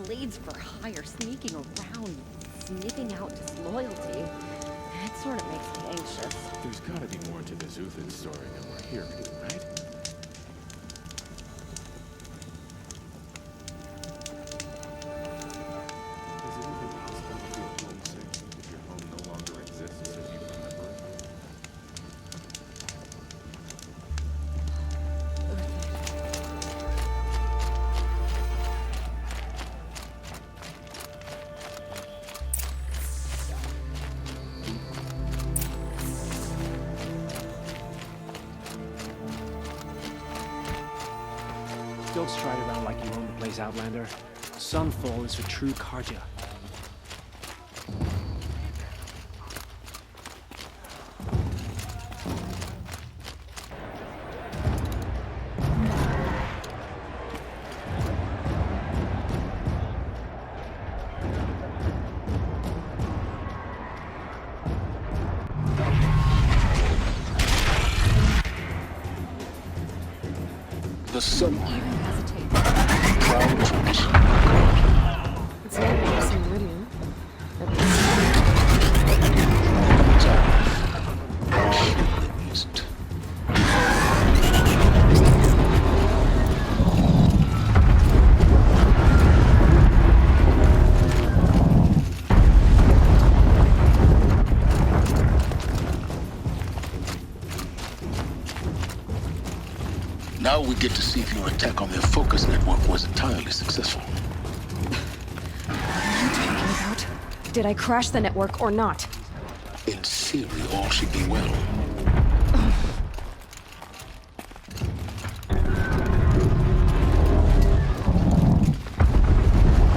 Blades for hire, sneaking around, sniffing out disloyalty. It sort of makes me anxious. There's gotta be more to this Uthid story than we're hearing, right? Is it even possible to feel homesick if your home no longer exists as you remember it? Don't stride around like you own the place, Outlander. Sunfall is for true Carja. The sun. It's not worse than Meridian. Now we get to see if your attack on their focus network was entirely successful. What are you talking about? Did I crash the network or not? In theory, all should be well.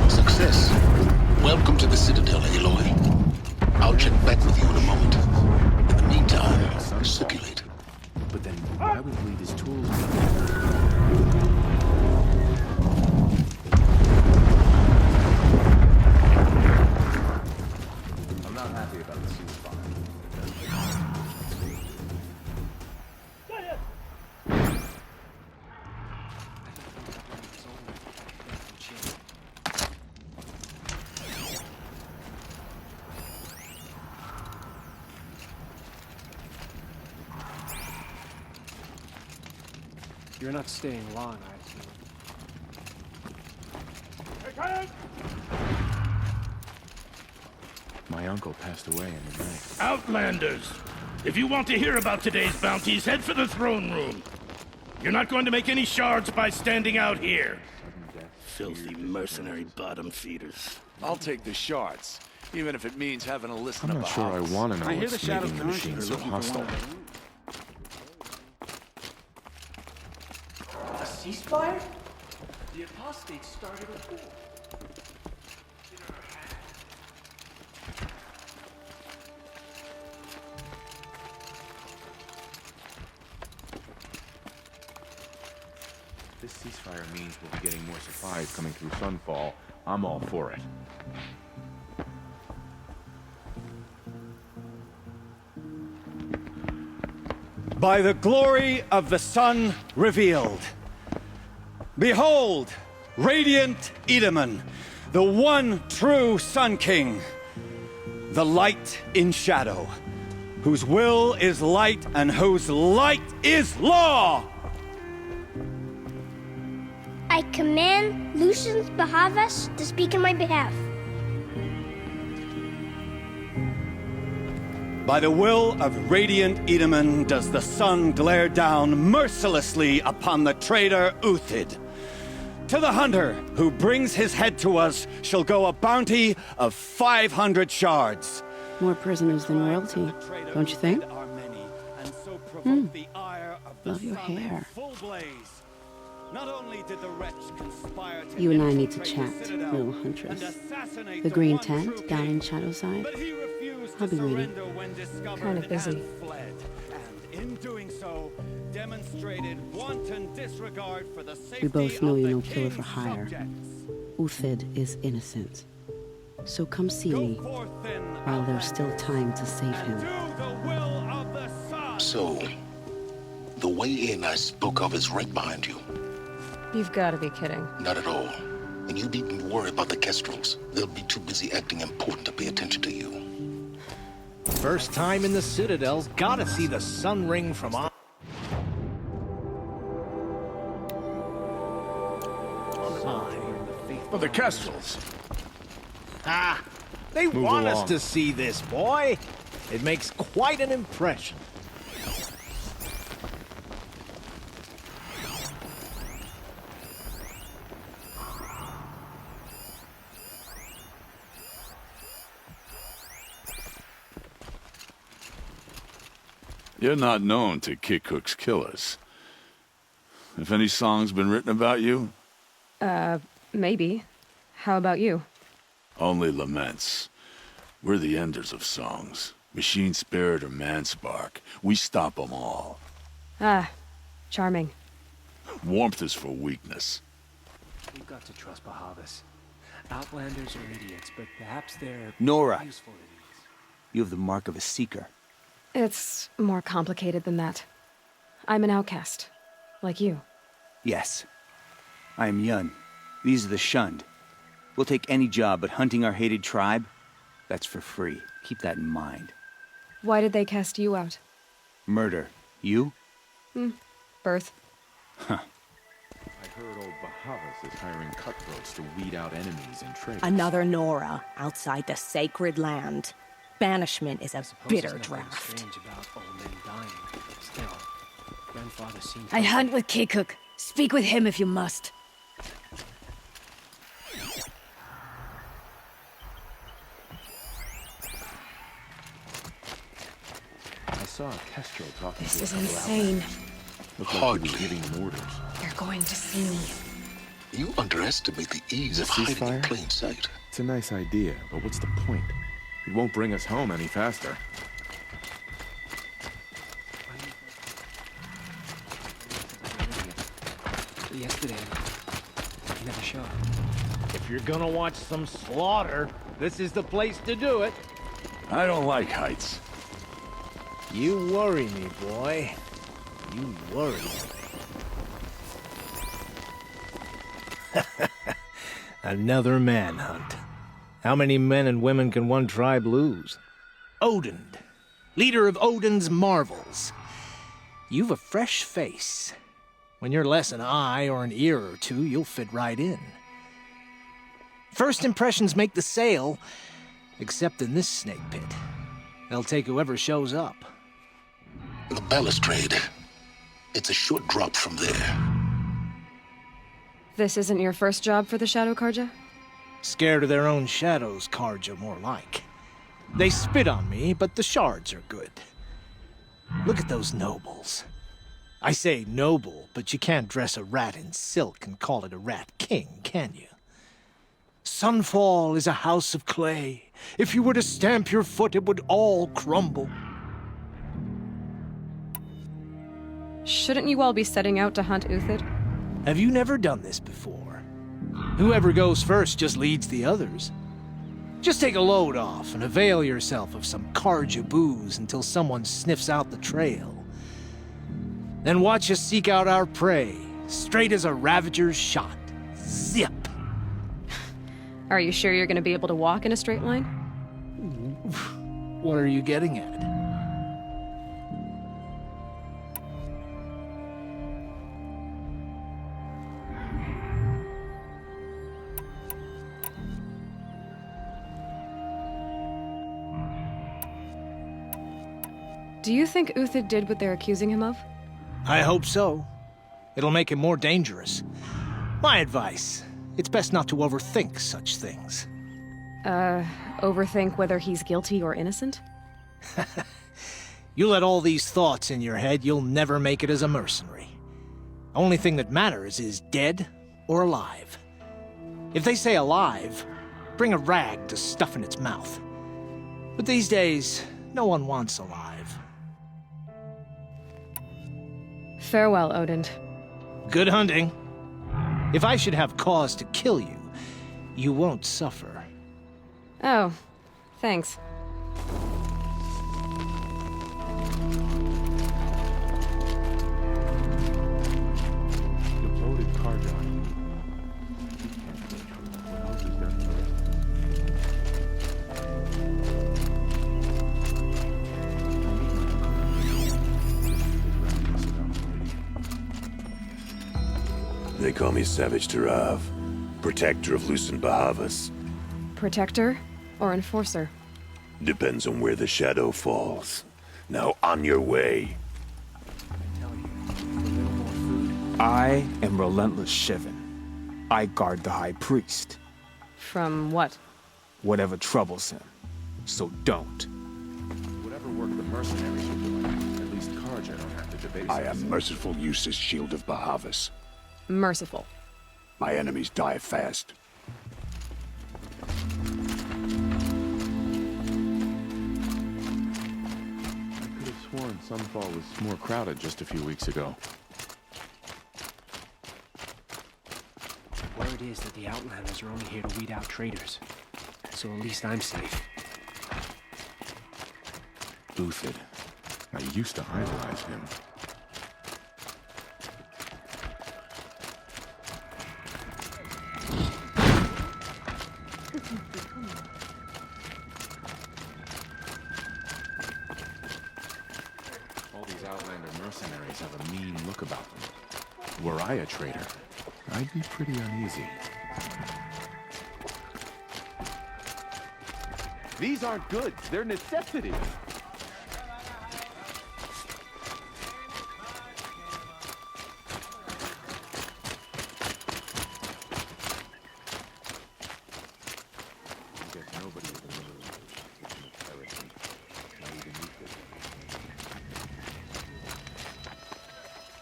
Success. Welcome to the Citadel, Aloy. I'll check back with you in a moment. In the meantime, circulate. But then why would he leave his tools? I'm not happy about the ceasefire. You're not staying long, I assume. My uncle passed away in the night. Outlanders! If you want to hear about today's bounties, head for the throne room. You're not going to make any shards by standing out here. Filthy mercenary bottom feeders. I'll take the shards, even if it means having to listen I'm to not sure I want to know I hear the what's Shadow making the Carja machine are so looking for one hostile. of their own. A ceasefire? The apostates started a war. This ceasefire means we'll be getting more supplies coming through Sunfall. I'm all for it. By the glory of the sun revealed. Behold, radiant Edaman, the one true Sun King, the light in shadow, whose will is light and whose light is law! I command Lucius Bahavas to speak in my behalf. By the will of radiant Edaman does the sun glare down mercilessly upon the traitor Uthid. To the hunter who brings his head to us shall go a bounty of 500 shards. More prisoners than royalty, don't you think? Love your hair. Not only did the wretch conspire to You and I need to chat, little huntress. The green tent down in Shadowside. I'll be waiting. Kind of busy. And in doing so, demonstrated wanton disregard for the safety We both know of you're the no killer for king's hire. subjects. Uthid is innocent. So come see Go me forth then, while there's still time to save and him. do the will of the sun. So, the way in I spoke of is right behind you. You've got to be kidding. Not at all. And you needn't worry about the Kestrels. They'll be too busy acting important to pay attention to you. First time in the Citadel's gotta see the sun ring from on. For the Kestrels. Ah, they Move want us along. to see this, boy. It makes quite an impression. You're not known to Kikuk's killers. Have any songs been written about you? Maybe. How about you? Only laments. We're the enders of songs. Machine spirit or man spark. We stop them all. Ah, charming. Warmth is for weakness. We've got to trust Bahavas. Outlanders are idiots, but perhaps they're Nora, useful idiots. you have the mark of a seeker. It's more complicated than that. I'm an outcast. Like you. Yes. I am Yun. These are the shunned. We'll take any job, but hunting our hated tribe, that's for free. Keep that in mind. Why did they cast you out? Murder. You? Birth. I heard old Bahavas is hiring cutthroats to weed out enemies and traitors. Another Nora outside the sacred land. Banishment is a bitter There's nothing draft. strange about old men dying. Still, grandfather seemed I hunt with Kikuk. Speak with him if you must. I saw a Kestrel talking This to a is couple insane. outlanders. Looked like he was giving them orders. They're going to see me. You underestimate the ease of hiding in Ceasefire? plain sight. It's a nice idea, but what's the point? It won't bring us home any faster. yesterday. He never showed. If you're gonna watch some slaughter, this is the place to do it. I don't like heights. You worry me, boy. You worry me. Another manhunt. How many men and women can one tribe lose? Odin, leader of Odin's marvels. You've a fresh face. When you're less an eye or an ear or two, you'll fit right in. First impressions make the sale, except in this snake pit. They'll take whoever shows up. The balustrade. It's a short drop from there. This isn't your first job for the Shadow Carja? Scared of their own shadows, Carja, more like. They spit on me, but the shards are good. Look at those nobles. I say noble, but you can't dress a rat in silk and call it a rat king, can you? Sunfall is a house of clay. If you were to stamp your foot, it would all crumble. Shouldn't you all be setting out to hunt Uthid? Have you never done this before? Whoever goes first just leads the others. Just take a load off and avail yourself of some Carja booze until someone sniffs out the trail. Then watch us seek out our prey, straight as a ravager's shot. Zip! Are you sure you're going to be able to walk in a straight line? What are you getting at? Do you think Uthid did what they're accusing him of? I hope so. It'll make him more dangerous. My advice, it's best not to overthink such things. Overthink whether he's guilty or innocent? You let all these thoughts in your head, you'll never make it as a mercenary. Only thing that matters is dead or alive. If they say alive, bring a rag to stuff in its mouth. But these days, no one wants alive. Farewell, Odin. Good hunting. If I should have cause to kill you, you won't suffer. Oh, thanks. Devoted Carja. He can't really trust. They call me Savage Tarav, protector of Lucent Bahavas. Protector or enforcer? Depends on where the shadow falls. Now on your way. I am Relentless Shivan. I guard the High Priest. From what? Whatever troubles him. So don't. Whatever work the mercenaries are doing, at least Carja don't have to debase I us. am merciful Eustace, Shield of Bahavas. Merciful. My enemies die fast. I could have sworn Sunfall was more crowded just a few weeks ago. Word is that the Outlanders are only here to weed out traitors. So at least I'm safe. Uthid. I used to idolize him. All these Outlander mercenaries have a mean look about them. Were I a traitor, I'd be pretty uneasy. These aren't goods, they're necessities.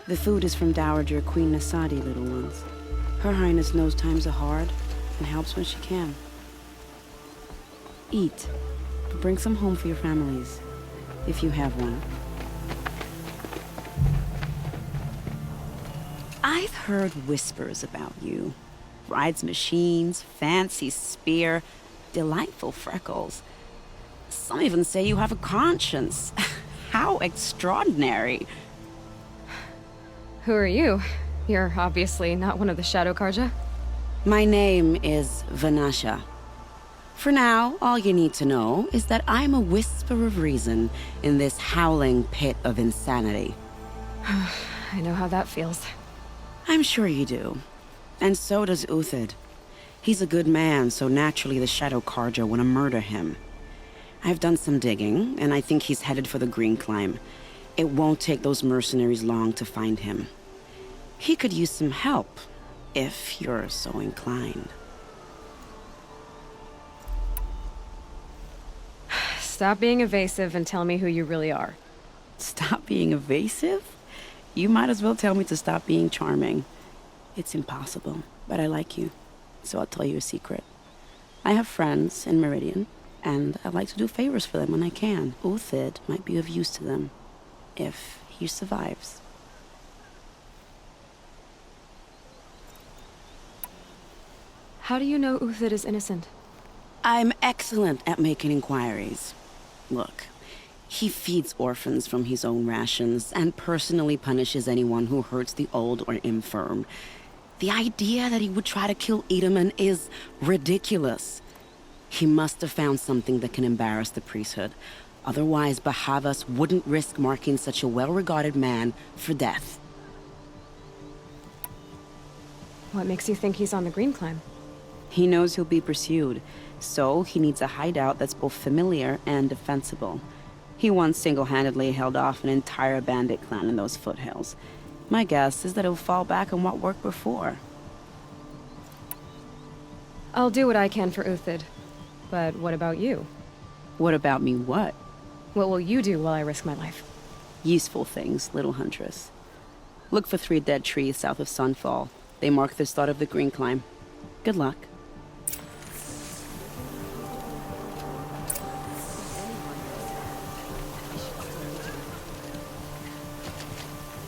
The food is from Dowager Queen Nasadi, little ones. Her Highness knows times are hard and helps when she can. Eat, but bring some home for your families, if you have one. I've heard whispers about you. Rides machines, fancy spear, delightful freckles. Some even say you have a conscience. How extraordinary. Who are you? You're obviously not one of the Shadow Carja. My name is Vanasha. For now, all you need to know is that I'm a whisper of reason in this howling pit of insanity. I know how that feels. I'm sure you do. And so does Uthid. He's a good man, so naturally the Shadow Carja want to murder him. I've done some digging, and I think he's headed for the Green Climb. It won't take those mercenaries long to find him. He could use some help, if you're so inclined. Stop being evasive and tell me who you really are. Stop being evasive? You might as well tell me to stop being charming. It's impossible, but I like you, so I'll tell you a secret. I have friends in Meridian, and I like to do favors for them when I can. Uthid might be of use to them, if he survives. How do you know Uthid is innocent? I'm excellent at making inquiries. Look, he feeds orphans from his own rations and personally punishes anyone who hurts the old or infirm. The idea that he would try to kill Edelman is ridiculous. He must have found something that can embarrass the priesthood. Otherwise, Bahavas wouldn't risk marking such a well-regarded man for death. What makes you think he's on the Green Climb? He knows he'll be pursued, so he needs a hideout that's both familiar and defensible. He once single-handedly held off an entire bandit clan in those foothills. My guess is that he'll fall back on what worked before. I'll do what I can for Uthid. But what about you? What about me what? What will you do while I risk my life? Useful things, little huntress. Look for 3 dead trees south of Sunfall. They mark the start of the Green Climb. Good luck.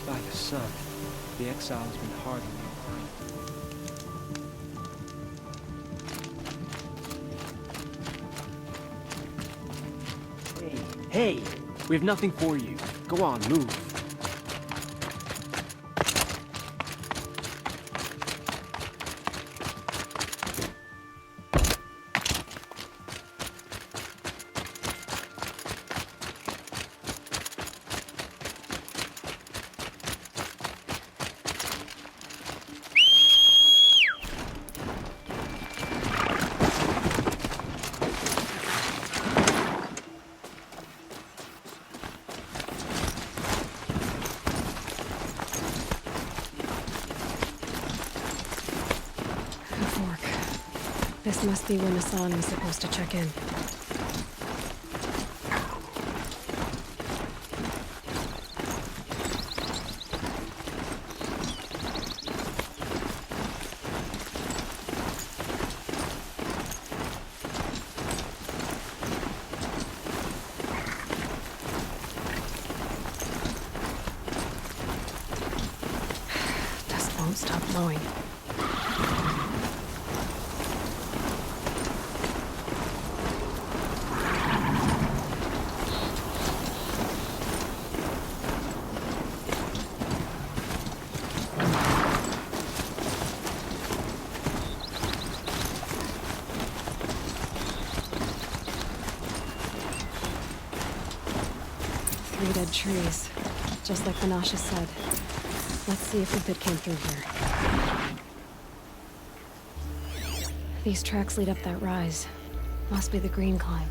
By the sun, the exile has been hard on you. Hey, we have nothing for you. Go on, move. This must be when Hassan was supposed to check in. Dust won't stop blowing. Three dead trees, just like Vanasha said. Let's see if Uthid came through here. These tracks lead up that rise. Must be the green climb.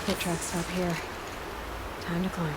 Pit tracks stop here. Time to climb.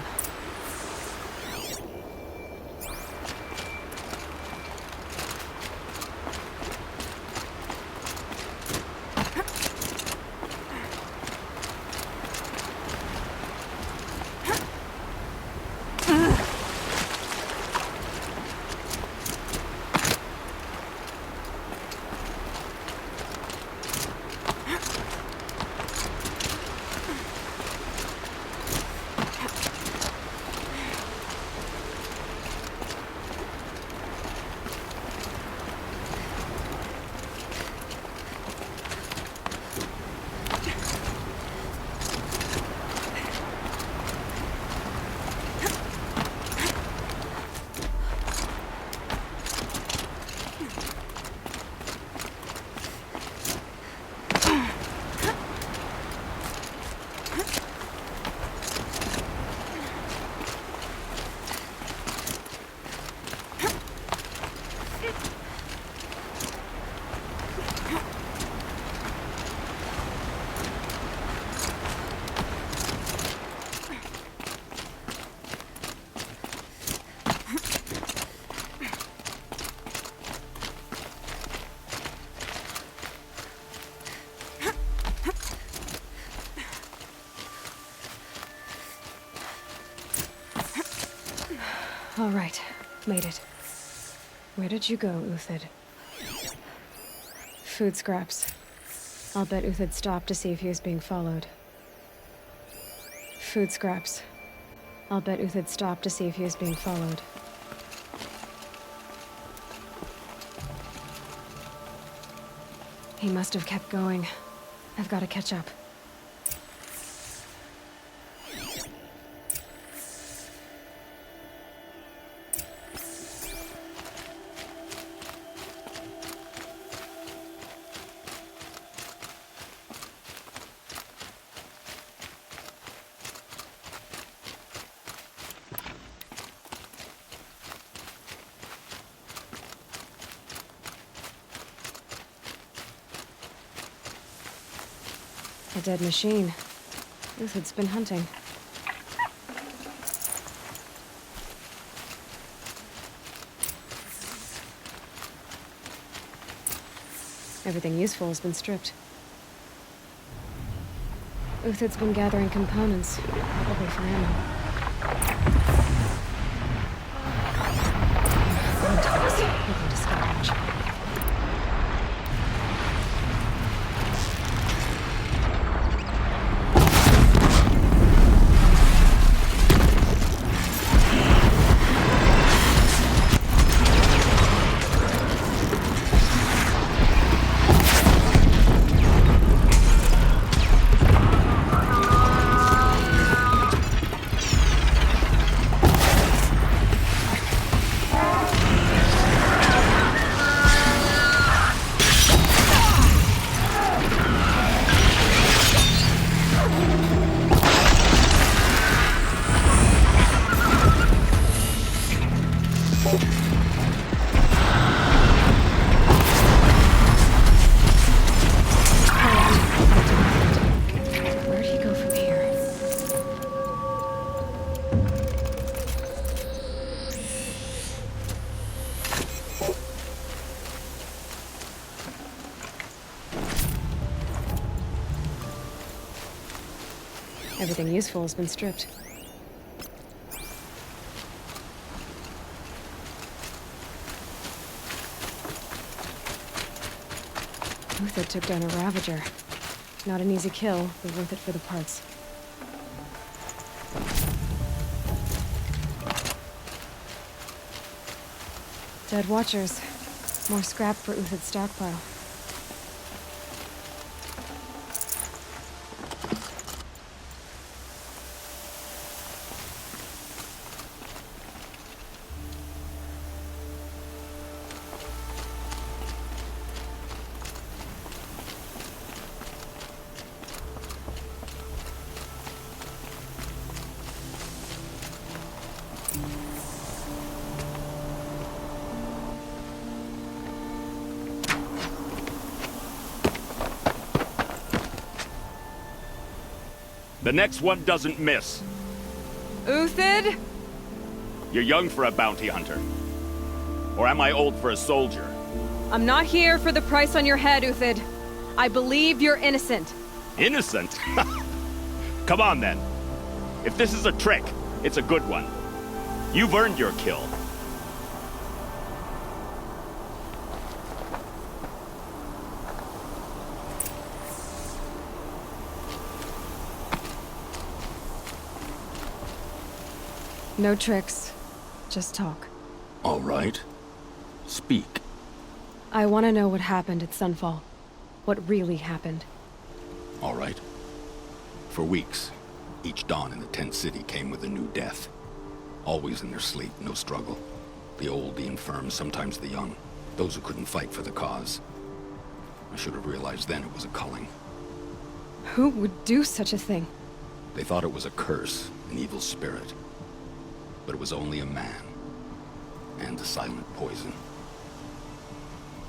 All right, made it. Where did you go, Uthid? Food scraps. I'll bet Uthid stopped to see if he was being followed. Food scraps. I'll bet Uthid stopped to see if he was being followed. He must have kept going. I've got to catch up. A dead machine. Uthid's been hunting. Everything useful has been stripped. Uthid's been gathering components, probably for ammo. Windows, looking to scavenge. Everything useful has been stripped. Uthid took down a Ravager. Not an easy kill, but worth it for the parts. Dead Watchers. More scrap for Uthid's stockpile. The next one doesn't miss. Uthid? You're young for a bounty hunter. Or am I old for a soldier? I'm not here for the price on your head, Uthid. I believe you're innocent. Innocent? Come on, then. If this is a trick, it's a good one. You've earned your kill. No tricks. Just talk. All right. Speak. I want to know what happened at Sunfall. What really happened. All right. For weeks, each dawn in the tent city came with a new death. Always in their sleep, no struggle. The old, the infirm, sometimes the young. Those who couldn't fight for the cause. I should have realized then it was a culling. Who would do such a thing? They thought it was a curse, an evil spirit. But it was only a man. And a silent poison.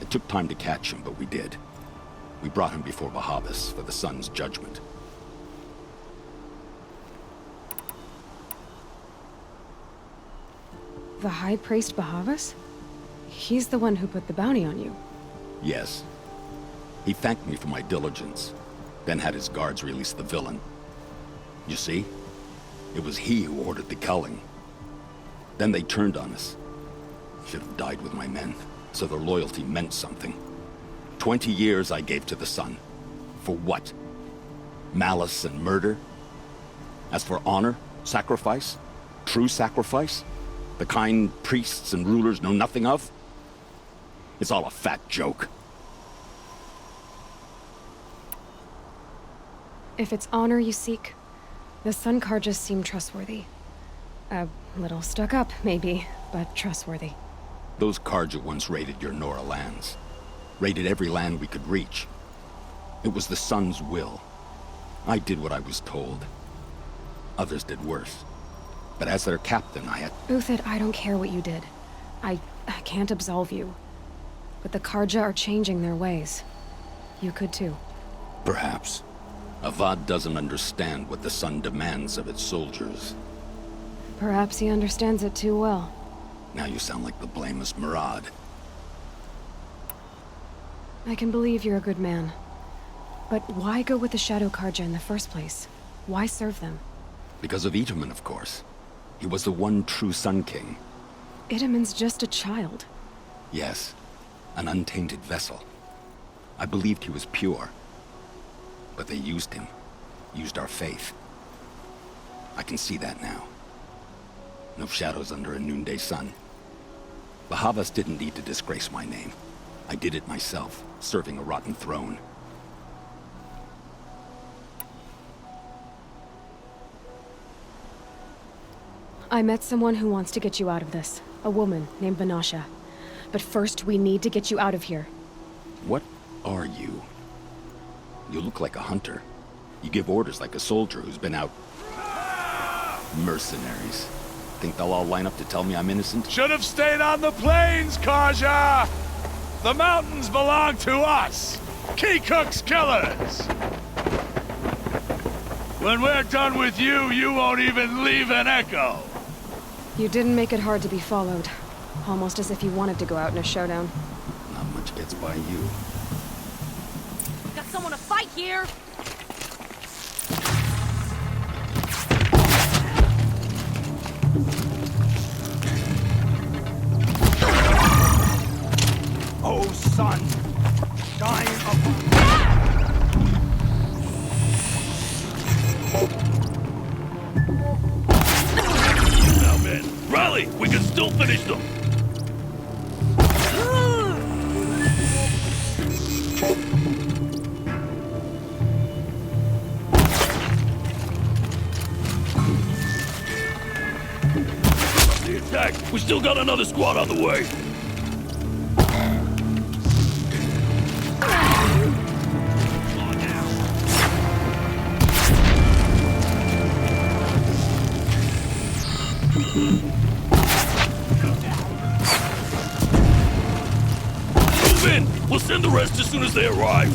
It took time to catch him, but we did. We brought him before Bahavas for the sun's judgment. The High Priest Bahavas? He's the one who put the bounty on you. Yes. He thanked me for my diligence, then had his guards release the villain. You see? It was he who ordered the culling. Then they turned on us. Should have died with my men, so their loyalty meant something. 20 years I gave to the sun. For what? Malice and murder? As for honor, sacrifice, true sacrifice, the kind priests and rulers know nothing of? It's all a fat joke. If it's honor you seek, the Sun Carjas seem trustworthy. A little stuck up, maybe, but trustworthy. Those Carja once raided your Nora lands. Raided every land we could reach. It was the Sun's will. I did what I was told. Others did worse. But as their captain, I had... Uthid, I don't care what you did. I can't absolve you. But the Carja are changing their ways. You could too. Perhaps. Avad doesn't understand what the Sun demands of its soldiers. Perhaps he understands it too well. Now you sound like the blameless Murad. I can believe you're a good man. But why go with the Shadow Carja in the first place? Why serve them? Because of Itaman, of course. He was the one true Sun King. Itaman's just a child. Yes, an untainted vessel. I believed he was pure. But they used him. Used our faith. I can see that now. No shadows under a noonday sun. Bahavas didn't need to disgrace my name. I did it myself, serving a rotten throne. I met someone who wants to get you out of this. A woman named Vanasha. But first, we need to get you out of here. What are you? You look like a hunter. You give orders like a soldier who's been out... Mercenaries. Think they'll all line up to tell me I'm innocent? Should have stayed on the plains, Carja! The mountains belong to us! Keycook's killers! When we're done with you, you won't even leave an echo! You didn't make it hard to be followed. Almost as if you wanted to go out in a showdown. Not much gets by you. Got someone to fight here! Now, men, rally! We can still finish them! The attack! We still got another squad on the way! Move in! We'll send the rest as soon as they arrive!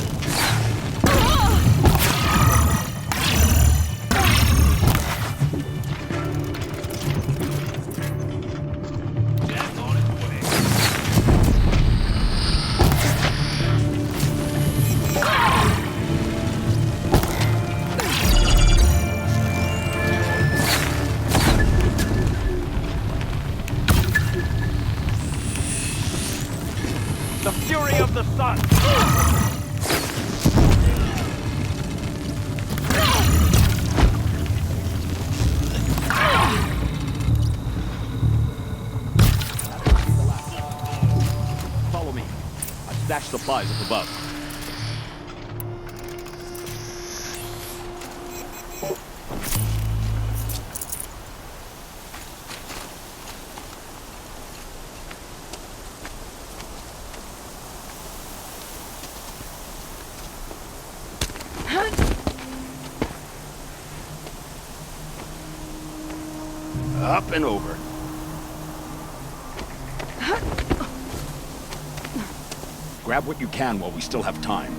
The fury of the sun! Follow me. I've stashed supplies up above. Up and over. Grab what you can while we still have time.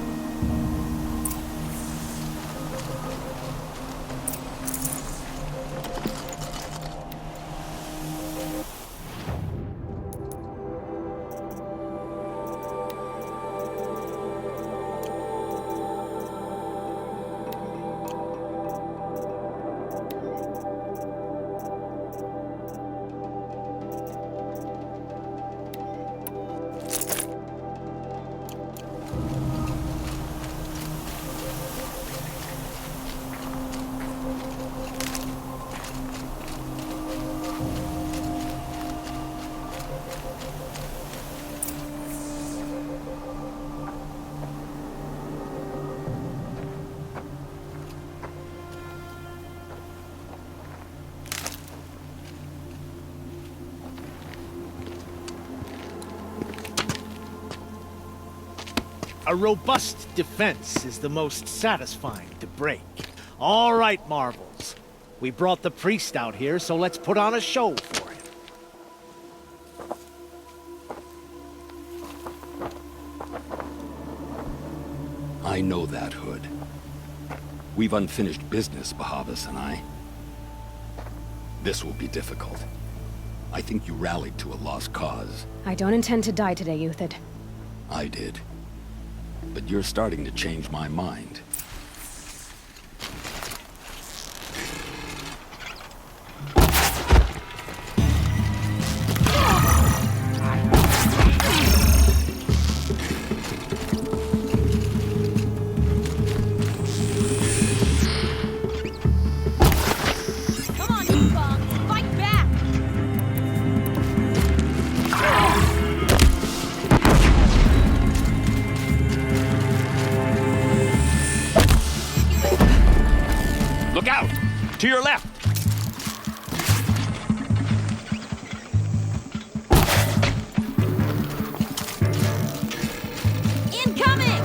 A robust defense is the most satisfying to break. All right, Marvels. We brought the priest out here, so let's put on a show for him. I know that, Hood. We've unfinished business, Bahavas and I. This will be difficult. I think you rallied to a lost cause. I don't intend to die today, Uthid. I did. But you're starting to change my mind. Come on, you bums! Fight back! Look out! To your left! Incoming!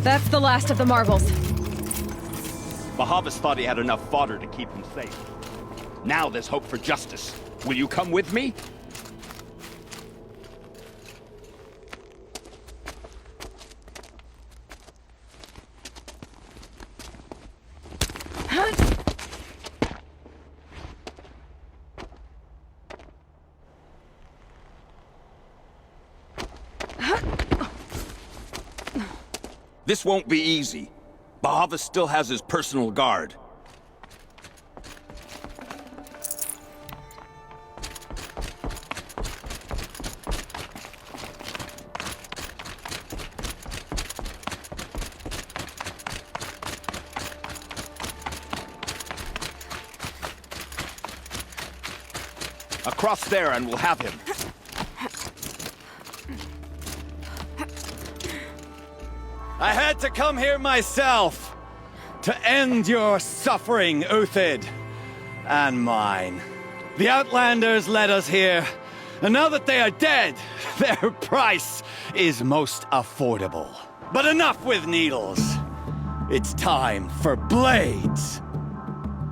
That's the last of the marvels. Bahavas thought he had enough fodder to keep him safe. Now there's hope for justice. Will you come with me? This won't be easy. Bahavas still has his personal guard. Across there and we'll have him. I had to come here myself to end your suffering, Uthid, and mine. The Outlanders led us here, and now that they are dead, their price is most affordable. But enough with needles. It's time for blades.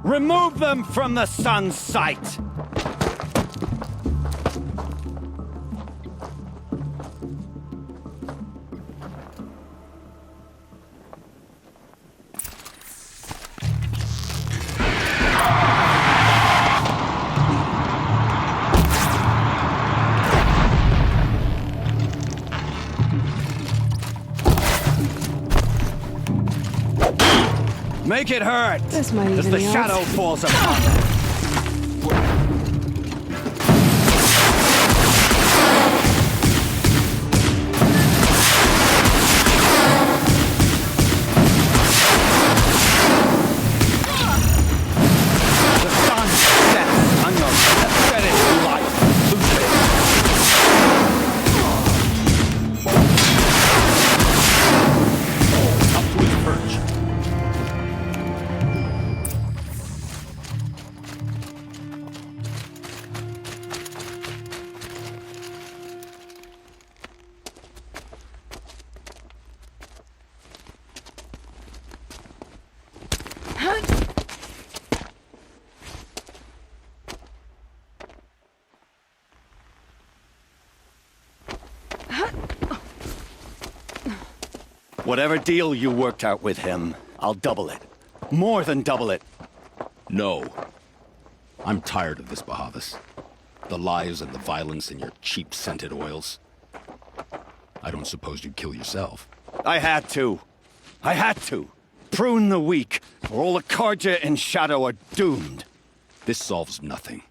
Remove them from the sun's sight. Make it hurt! This might as even the help. shadow falls upon them. The sun sets on your pathetic life, Up to his perch. Whatever deal you worked out with him, I'll double it. More than double it. No. I'm tired of this, Bahavas. The lies and the violence and your cheap scented oils. I don't suppose you'd kill yourself. I had to. I had to. Prune the weak, or all the Carja and Shadow are doomed. This solves nothing.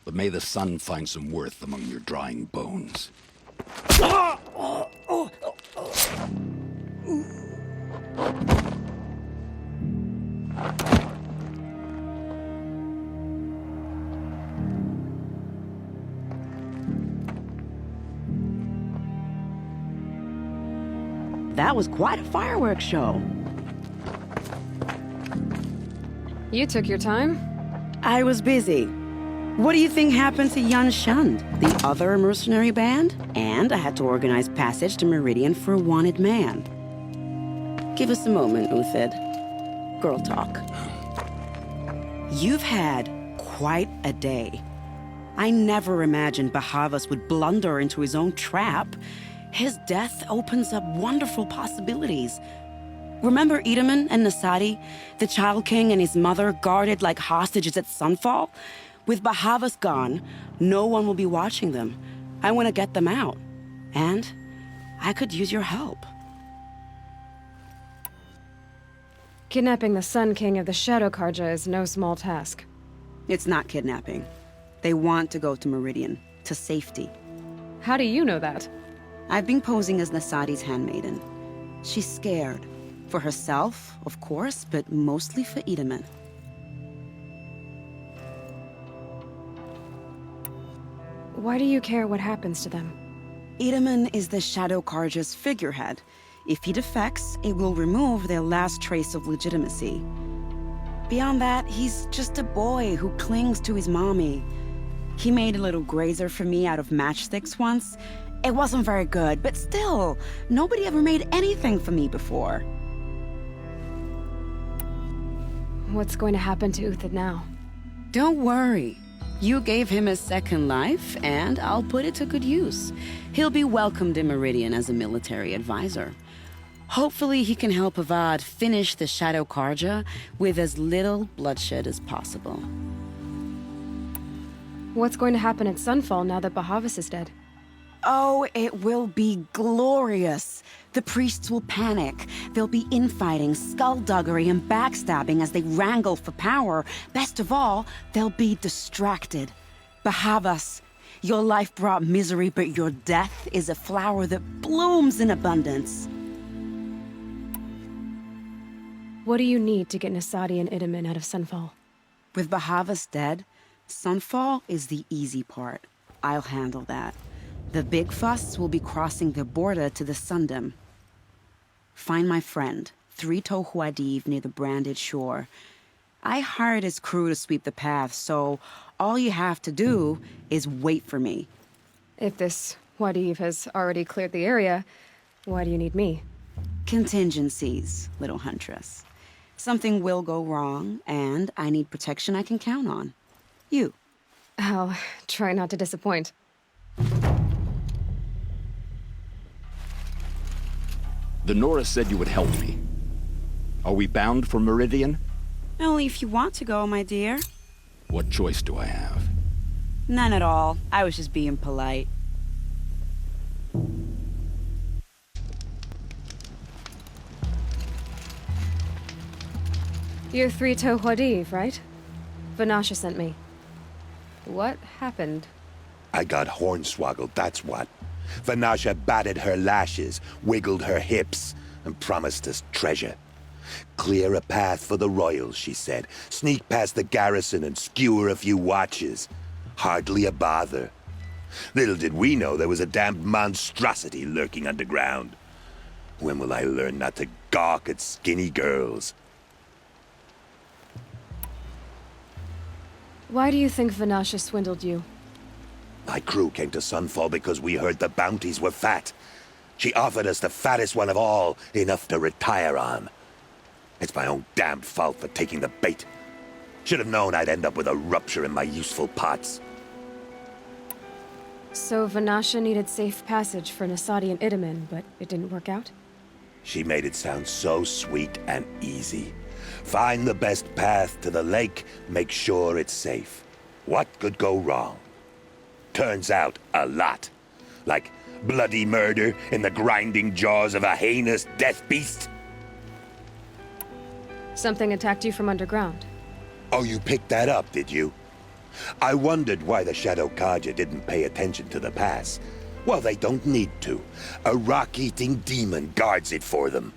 But may the sun find some worth among your drying bones. That was quite a fireworks show. You took your time? I was busy. What do you think happened to Yan Shund, the other mercenary band? And I had to organize passage to Meridian for a wanted man. Give us a moment, Uthid. Girl talk. You've had quite a day. I never imagined Bahavas would blunder into his own trap. His death opens up wonderful possibilities. Remember Edaman and Nasadi, the Child King and his mother guarded like hostages at sunfall? With Bahavas gone, no one will be watching them. I want to get them out. And I could use your help. Kidnapping the Sun King of the Shadow Carja is no small task. It's not kidnapping. They want to go to Meridian, to safety. How do you know that? I've been posing as Nasadi's handmaiden. She's scared. For herself, of course, but mostly for Edaman. Why do you care what happens to them? Edaman is the Shadow Carja's figurehead. If he defects, it will remove their last trace of legitimacy. Beyond that, he's just a boy who clings to his mommy. He made a little grazer for me out of matchsticks once, It wasn't very good, but still, nobody ever made anything for me before. What's going to happen to Uthid now? Don't worry. You gave him a second life, and I'll put it to good use. He'll be welcomed in Meridian as a military advisor. Hopefully he can help Avad finish the Shadow Carja with as little bloodshed as possible. What's going to happen at Sunfall now that Bahavas is dead? Oh, it will be glorious. The priests will panic. There'll be infighting, skullduggery, and backstabbing as they wrangle for power. Best of all, they'll be distracted. Bahavas, your life brought misery, but your death is a flower that blooms in abundance. What do you need to get Nasadi and Idaman out of Sunfall? With Bahavas dead, Sunfall is the easy part. I'll handle that. The big fuss will be crossing the border to the Sundom. Find my friend, Three-Toe Huadiv, near the branded shore. I hired his crew to sweep the path, so all you have to do is wait for me. If this Huadiv has already cleared the area, why do you need me? Contingencies, little huntress. Something will go wrong, and I need protection I can count on. You. I'll try not to disappoint. The Nora said you would help me. Are we bound for Meridian? Only if you want to go, my dear. What choice do I have? None at all. I was just being polite. You're Three-Toe Huadiv, right? Vanasha sent me. What happened? I got hornswoggled, that's what. Vanasha batted her lashes, wiggled her hips, and promised us treasure. Clear a path for the royals, she said. Sneak past the garrison and skewer a few watches. Hardly a bother. Little did we know there was a damned monstrosity lurking underground. When will I learn not to gawk at skinny girls? Why do you think Vanasha swindled you? My crew came to Sunfall because we heard the bounties were fat. She offered us the fattest one of all, enough to retire on. It's my own damned fault for taking the bait. Should have known I'd end up with a rupture in my useful parts. So Vanasha needed safe passage for Nasadi and Idaman, but it didn't work out? She made it sound so sweet and easy. Find the best path to the lake, make sure it's safe. What could go wrong? Turns out, a lot. Like bloody murder in the grinding jaws of a heinous death beast. Something attacked you from underground. Oh, you picked that up, did you? I wondered why the Shadow Carja didn't pay attention to the pass. Well, they don't need to. A rock-eating demon guards it for them.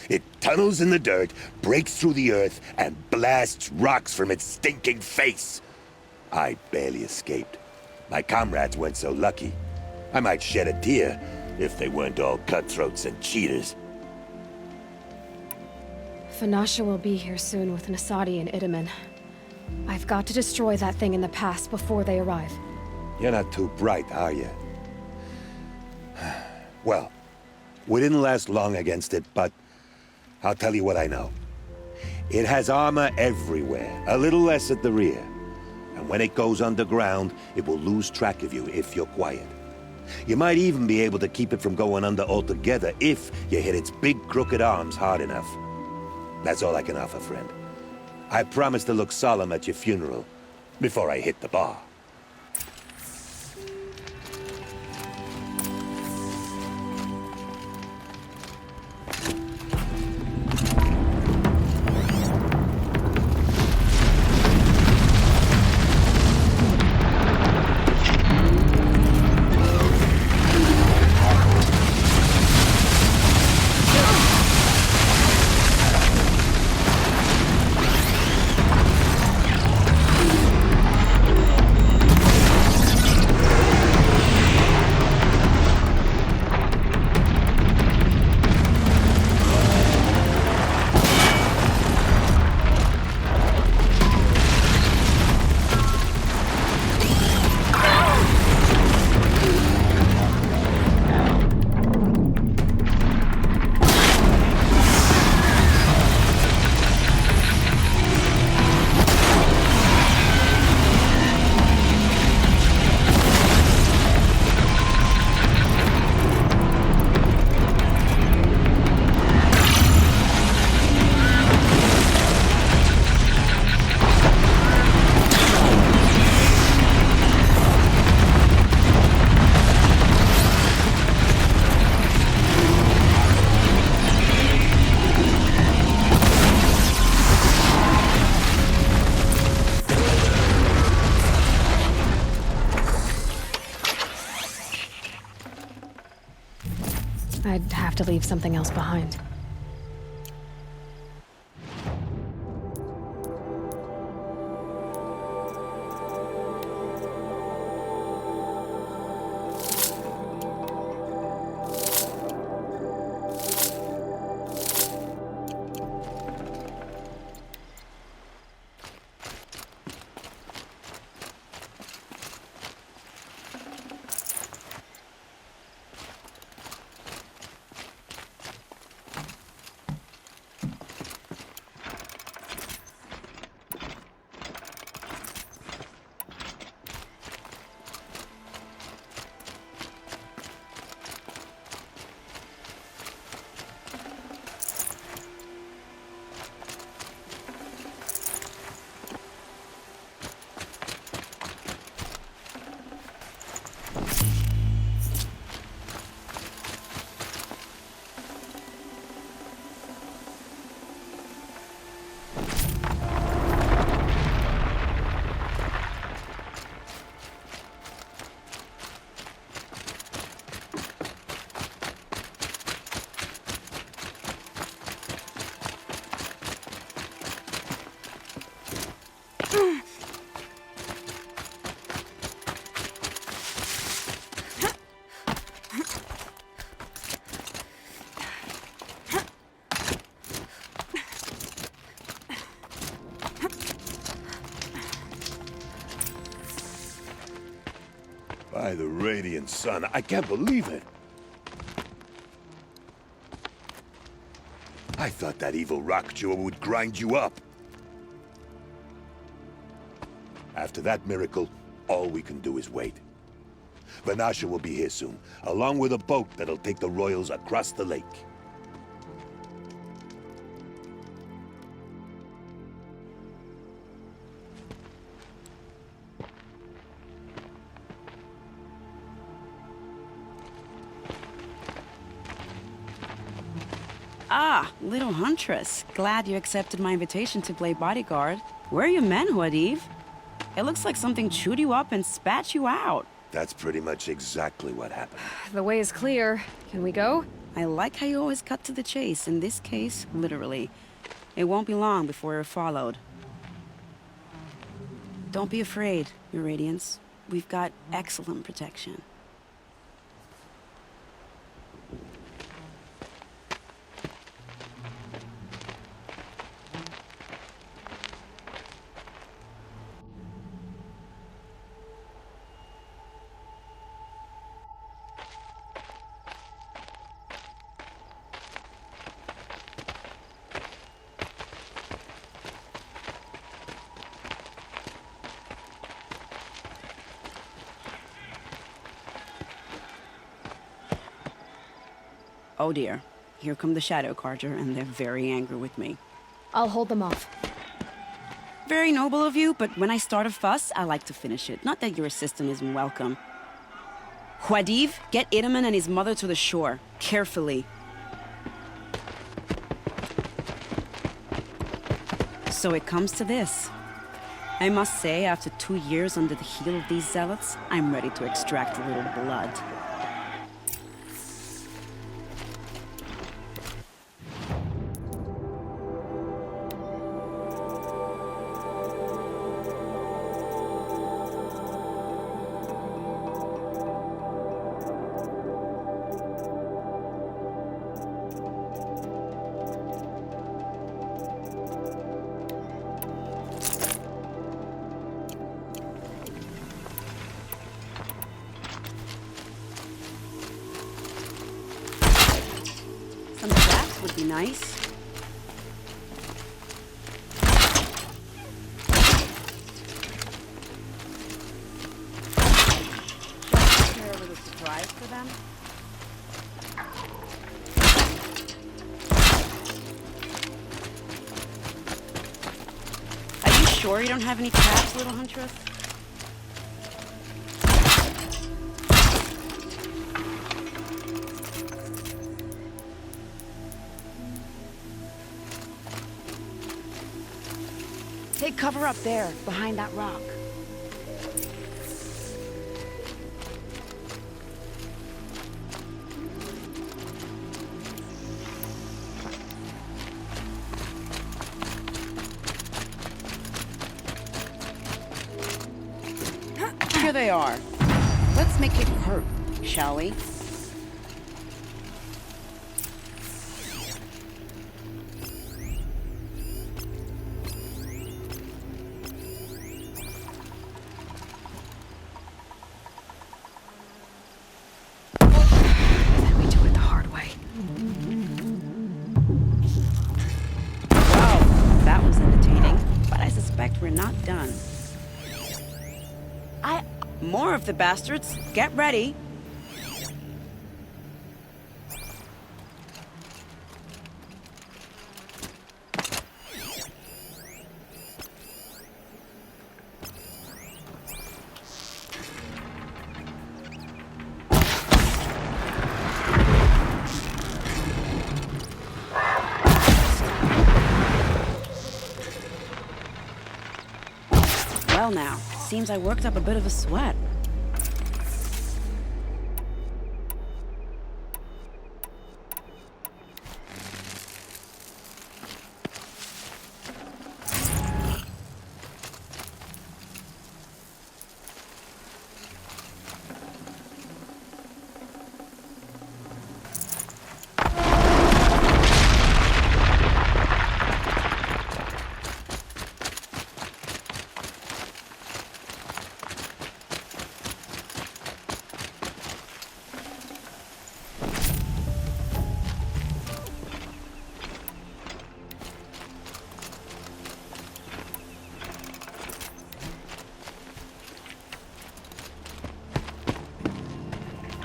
It tunnels in the dirt, breaks through the earth, and blasts rocks from its stinking face. I barely escaped. My comrades weren't so lucky. I might shed a tear if they weren't all cutthroats and cheaters. Vanasha will be here soon with Nasadi and Idaman. I've got to destroy that thing in the pass before they arrive. You're not too bright, are you? Well, we didn't last long against it, but I'll tell you what I know. It has armor everywhere, a little less at the rear. And when it goes underground, it will lose track of you if you're quiet. You might even be able to keep it from going under altogether if you hit its big crooked arms hard enough. That's all I can offer, friend. I promise to look solemn at your funeral before I hit the bar. I'd have to leave something else behind. By the radiant sun, I can't believe it. I thought that evil rock chewer would grind you up. After that miracle, all we can do is wait. Vanasha will be here soon, along with a boat that'll take the royals across the lake. Ah, little huntress. Glad you accepted my invitation to play bodyguard. Where are your men, Huadiv? It looks like something chewed you up and spat you out. That's pretty much exactly what happened. The way is clear. Can we go? I like how you always cut to the chase. In this case, literally. It won't be long before you're followed. Don't be afraid, Your Radiance. We've got excellent protection. Oh dear. Here come the Shadow Carja, and they're very angry with me. I'll hold them off. Very noble of you, but when I start a fuss, I like to finish it. Not that your assistant isn't welcome. Huadiv, get Itaman and his mother to the shore. Carefully. So it comes to this. I must say, after 2 years under the heel of these zealots, I'm ready to extract a little blood. Some traps would be nice. Just prepare a little surprise for them. Are you sure you don't have any traps, little huntress? Take cover up there, behind that rock. they are. Let's make it hurt, shall we? Then we do it the hard way. Wow, that was entertaining, but I suspect we're not done. More of the bastards. Get ready. Well now, seems I worked up a bit of a sweat.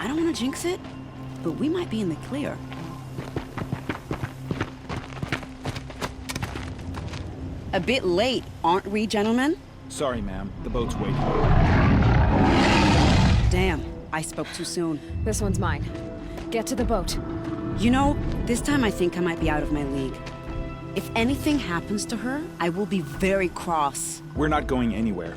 I don't want to jinx it, but we might be in the clear. A bit late, aren't we, gentlemen? Sorry, ma'am. The boat's waiting. Damn, I spoke too soon. This one's mine. Get to the boat. You know, this time I think I might be out of my league. If anything happens to her, I will be very cross. We're not going anywhere.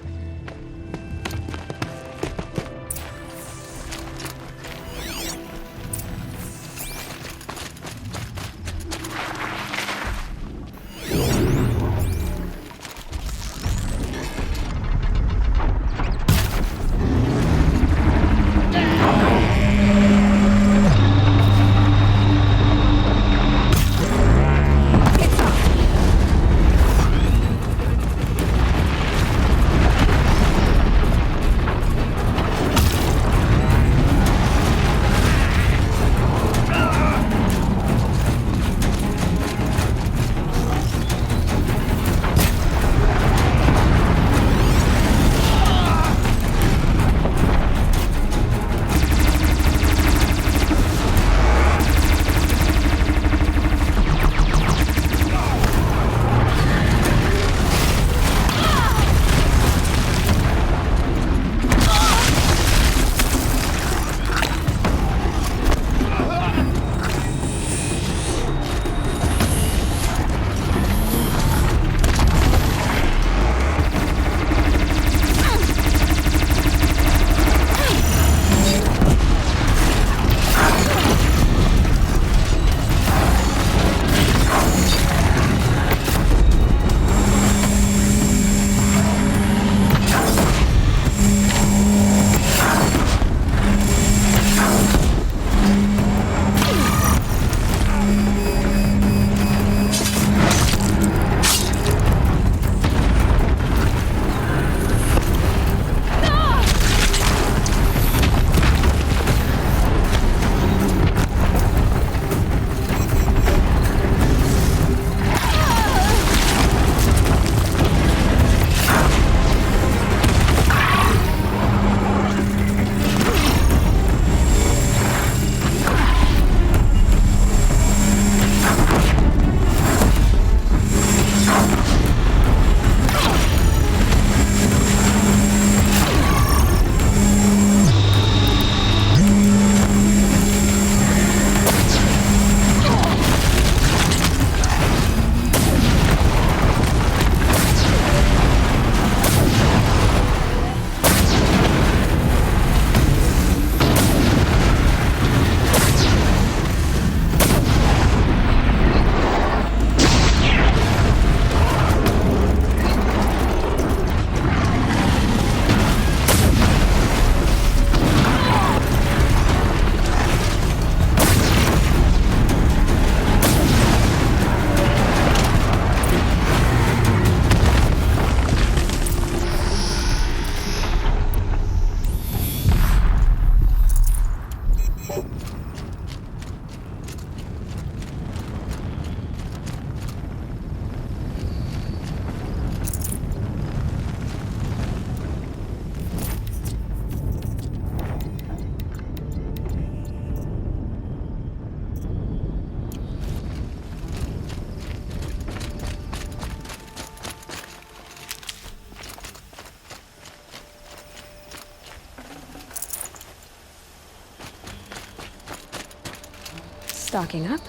Stocking up.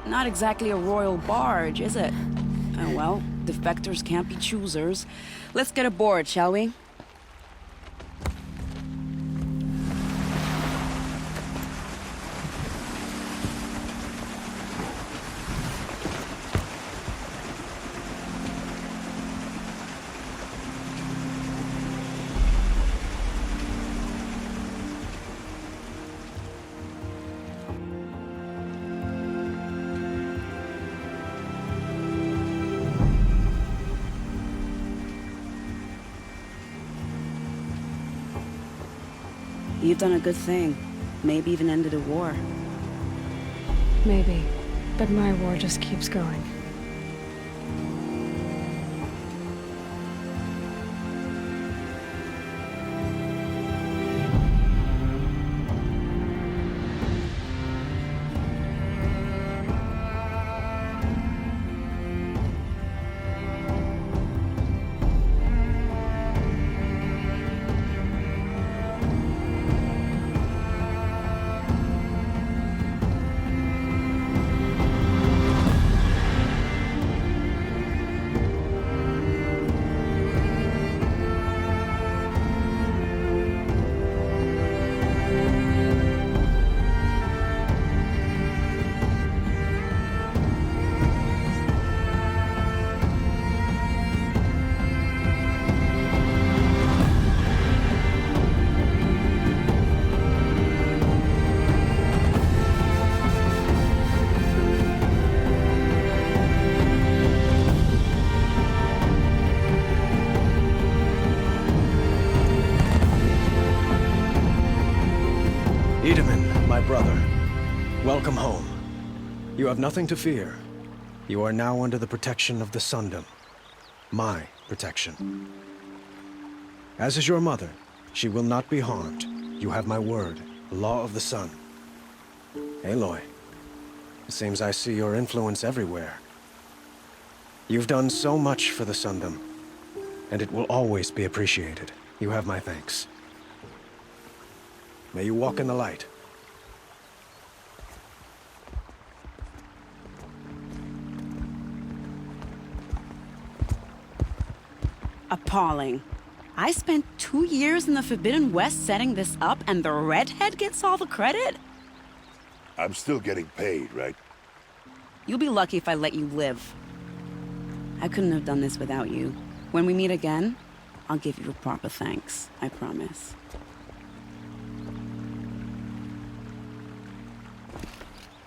Not exactly a royal barge, is it? Oh well, defectors can't be choosers. Let's get aboard, shall we? You've done a good thing. Maybe even ended a war. Maybe. But my war just keeps going. My brother, welcome home. You have nothing to fear. You are now under the protection of the Sundom. My protection. As is your mother, she will not be harmed. You have my word, the law of the sun. Aloy, it seems I see your influence everywhere. You've done so much for the Sundom, and it will always be appreciated. You have my thanks. May you walk in the light. Appalling. I spent 2 years in the Forbidden West setting this up, and the redhead gets all the credit? I'm still getting paid, right? You'll be lucky if I let you live. I couldn't have done this without you. When we meet again, I'll give you a proper thanks. I promise.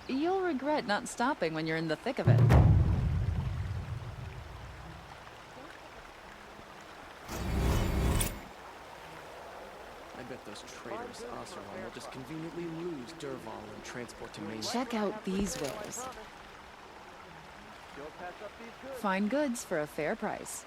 You'll regret not stopping when you're in the thick of it. I bet those traitors Oseram will just conveniently lose Dervahl and transport to mainland. Check out these wares. Fine goods for a fair price.